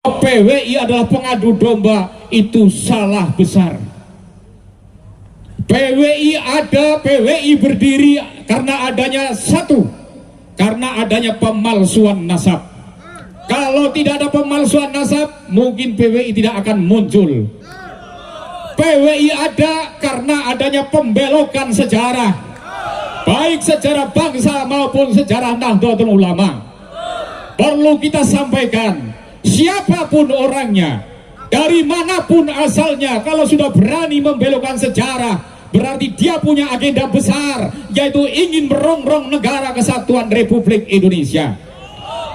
PWI adalah pengadu domba itu salah besar. PWI ada, PWI berdiri karena adanya satu, karena adanya pemalsuan nasab. Kalau tidak ada pemalsuan nasab, mungkin PWI tidak akan muncul. PWI ada karena adanya pembelokan sejarah, baik sejarah bangsa maupun sejarah Nahdlatul Ulama. Perlu kita sampaikan, siapapun orangnya, dari manapun asalnya, kalau sudah berani membelokkan sejarah, berarti dia punya agenda besar, yaitu ingin merongrong negara kesatuan Republik Indonesia.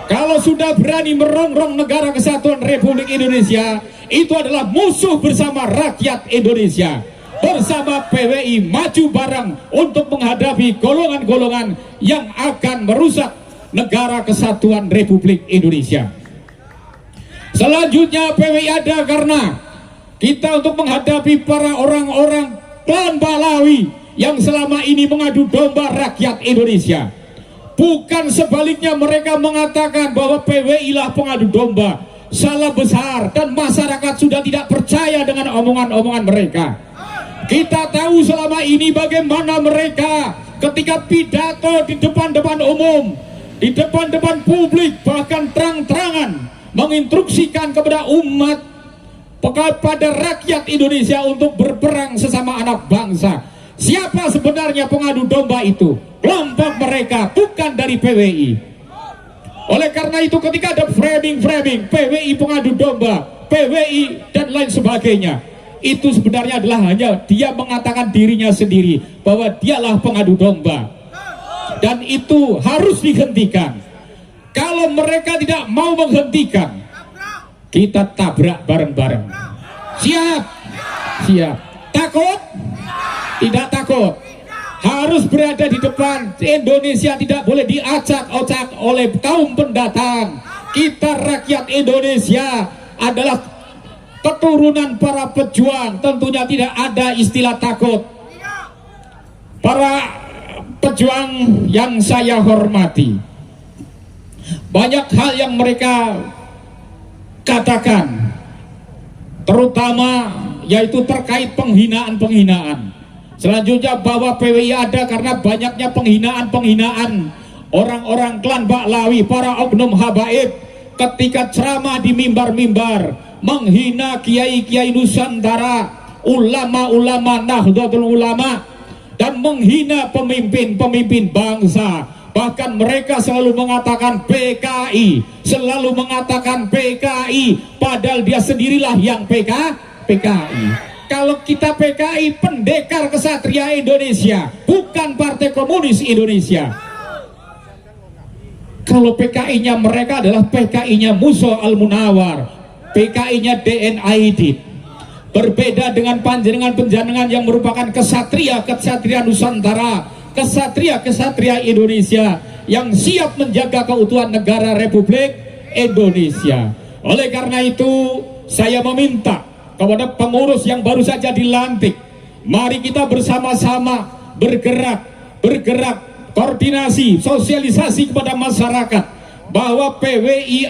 Kalau sudah berani merongrong negara kesatuan Republik Indonesia, itu adalah musuh bersama rakyat Indonesia. Bersama PWI maju bareng untuk menghadapi golongan-golongan yang akan merusak negara kesatuan Republik Indonesia. Selanjutnya PWI ada karena kita untuk menghadapi para orang-orang klan Balawi yang selama ini mengadu domba rakyat Indonesia. Bukan sebaliknya mereka mengatakan bahwa PWI lah pengadu domba. Salah besar, dan masyarakat sudah tidak percaya dengan omongan-omongan mereka. Kita tahu selama ini bagaimana mereka ketika pidato di depan-depan umum, di depan-depan publik, bahkan terang-terangan menginstruksikan kepada umat, kepada rakyat Indonesia untuk berperang sesama anak bangsa. Siapa sebenarnya pengadu domba itu? Kelompok mereka, bukan dari PWI. Oleh karena itu ketika ada framing PWI pengadu domba, PWI dan lain sebagainya, itu sebenarnya adalah hanya dia mengatakan dirinya sendiri bahwa dialah pengadu domba, dan itu harus dihentikan. Kalau mereka tidak mau menghentikan, kita tabrak bareng-bareng. Siap? Siap. Takut? Tidak takut. Harus berada di depan. Indonesia tidak boleh diacak-acak oleh kaum pendatang. Kita rakyat Indonesia adalah keturunan para pejuang. Tentunya tidak ada istilah takut. Para pejuang yang saya hormati, banyak hal yang mereka katakan, terutama yaitu terkait penghinaan-penghinaan. Selanjutnya bahwa PWI ada karena banyaknya penghinaan-penghinaan orang-orang klan Ba'lawi, para oknum habaib, ketika ceramah di mimbar-mimbar menghina kiai-kiai Nusantara, ulama-ulama Nahdlatul Ulama, dan menghina pemimpin-pemimpin bangsa. Bahkan mereka selalu mengatakan PKI, selalu mengatakan PKI, padahal dia sendirilah yang PKI. Kalau kita PKI, Pendekar Kesatria Indonesia, bukan Partai Komunis Indonesia. Kalau PKI-nya mereka adalah PKI-nya Musa Al-Munawar, PKI-nya DN Aidit. Berbeda dengan panjenengan-panjenengan yang merupakan kesatria Nusantara, kesatria Indonesia yang siap menjaga keutuhan negara Republik Indonesia. Oleh karena itu, saya meminta kepada pengurus yang baru saja dilantik, mari kita bersama-sama bergerak, koordinasi, sosialisasi kepada masyarakat bahwa PWI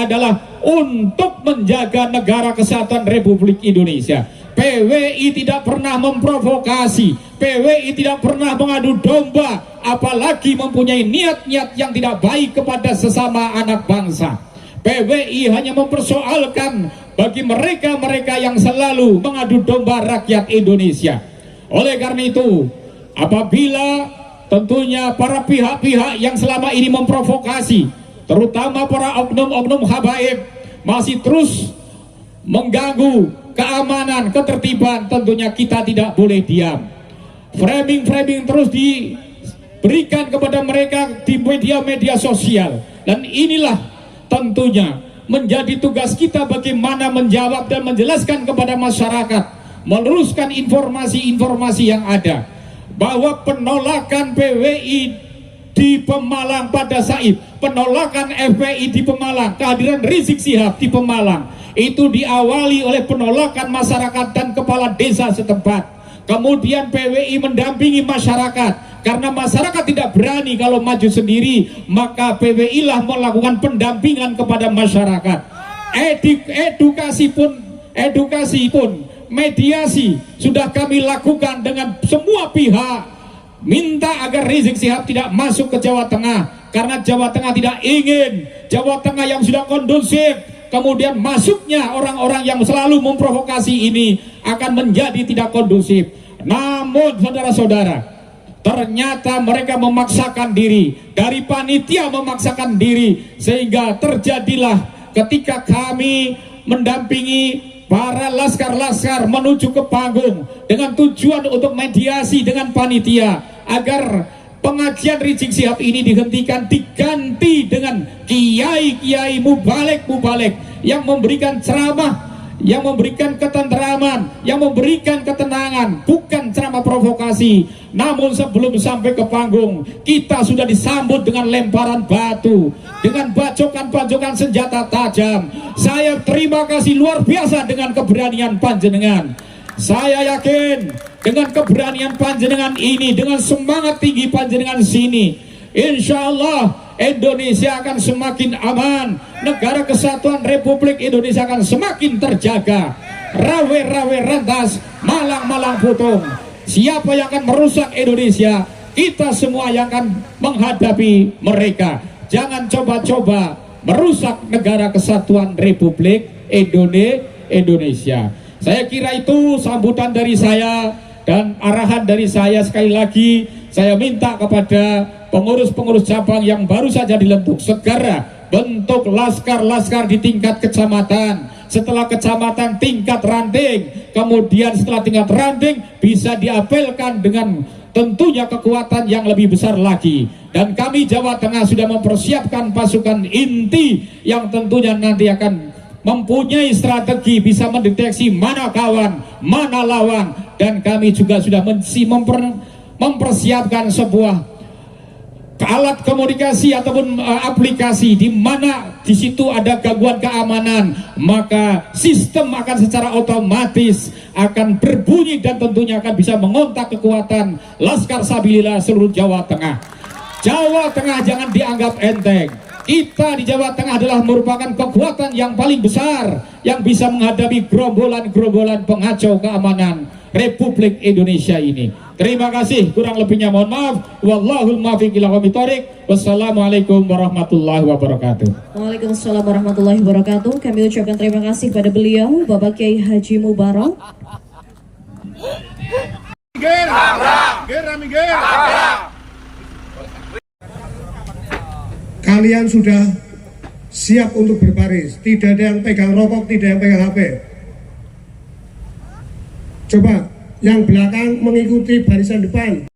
adalah untuk menjaga negara kesatuan Republik Indonesia. PWI tidak pernah memprovokasi, PWI tidak pernah mengadu domba, apalagi mempunyai niat-niat yang tidak baik kepada sesama anak bangsa. PWI hanya mempersoalkan bagi mereka-mereka yang selalu mengadu domba rakyat Indonesia. Oleh karena itu, apabila tentunya para pihak-pihak yang selama ini memprovokasi, terutama para oknum-oknum habaib, masih terus mengganggu keamanan, ketertiban, tentunya kita tidak boleh diam. Framing terus diberikan kepada mereka di media-media sosial, dan inilah tentunya menjadi tugas kita bagaimana menjawab dan menjelaskan kepada masyarakat, meneruskan informasi-informasi yang ada, bahwa penolakan PWI di Pemalang pada Said, penolakan FPI di Pemalang, kehadiran Rizik Syihab di Pemalang, itu diawali oleh penolakan masyarakat dan kepala desa setempat. Kemudian PWI mendampingi masyarakat, karena masyarakat tidak berani kalau maju sendiri, maka PWI lah melakukan pendampingan kepada masyarakat. edukasi pun mediasi sudah kami lakukan dengan semua pihak, minta agar Rizik Syihab tidak masuk ke Jawa Tengah karena Jawa Tengah tidak ingin Jawa Tengah yang sudah kondusif, kemudian masuknya orang-orang yang selalu memprovokasi ini akan menjadi tidak kondusif. Namun saudara-saudara, ternyata mereka memaksakan diri, dari panitia memaksakan diri, sehingga terjadilah ketika kami mendampingi para laskar-laskar menuju ke panggung dengan tujuan untuk mediasi dengan panitia agar pengajian Rizik Syihab ini dihentikan, diganti dengan kiai-kiai mubalek yang memberikan ceramah, yang memberikan ketentraman, yang memberikan ketenangan, bukan ceramah provokasi. Namun sebelum sampai ke panggung, kita sudah disambut dengan lemparan batu, dengan bacokan-bacokan senjata tajam. Saya terima kasih luar biasa dengan keberanian panjenengan. Saya yakin dengan keberanian panjenengan ini, dengan semangat tinggi panjenengan sini, insya Allah Indonesia akan semakin aman, negara kesatuan Republik Indonesia akan semakin terjaga. Rawe-rawe rentas, malang-malang putung, siapa yang akan merusak Indonesia, kita semua yang akan menghadapi mereka. Jangan coba-coba merusak negara kesatuan Republik Indonesia. Saya kira itu sambutan dari saya dan arahan dari saya. Sekali lagi saya minta kepada pengurus-pengurus cabang yang baru saja dibentuk, segera bentuk laskar-laskar di tingkat kecamatan, setelah kecamatan tingkat ranting, kemudian setelah tingkat ranting bisa diapelkan dengan tentunya kekuatan yang lebih besar lagi. Dan kami Jawa Tengah sudah mempersiapkan pasukan inti yang tentunya nanti akan mempunyai strategi, bisa mendeteksi mana kawan, mana lawan. Dan kami juga sudah mempersiapkan sebuah alat komunikasi ataupun aplikasi di mana di situ ada gangguan keamanan, maka sistem akan secara otomatis akan berbunyi dan tentunya akan bisa mengontak kekuatan Laskar Sabilillah seluruh Jawa Tengah. Jawa Tengah jangan dianggap enteng. Kita di Jawa Tengah adalah merupakan kekuatan yang paling besar yang bisa menghadapi gerombolan-gerombolan pengacau keamanan Republik Indonesia ini. Terima kasih, kurang lebihnya mohon maaf. Wallahul muwaffiq ila aqwamit thoriq. Wassalamualaikum warahmatullahi wabarakatuh. Waalaikumsalam warahmatullahi wabarakatuh. Kami ucapkan terima kasih kepada beliau Bapak Kiai Haji Mubarok. Kalian sudah siap untuk berbaris, tidak ada yang pegang rokok, tidak ada yang pegang HP. Coba yang belakang mengikuti barisan depan.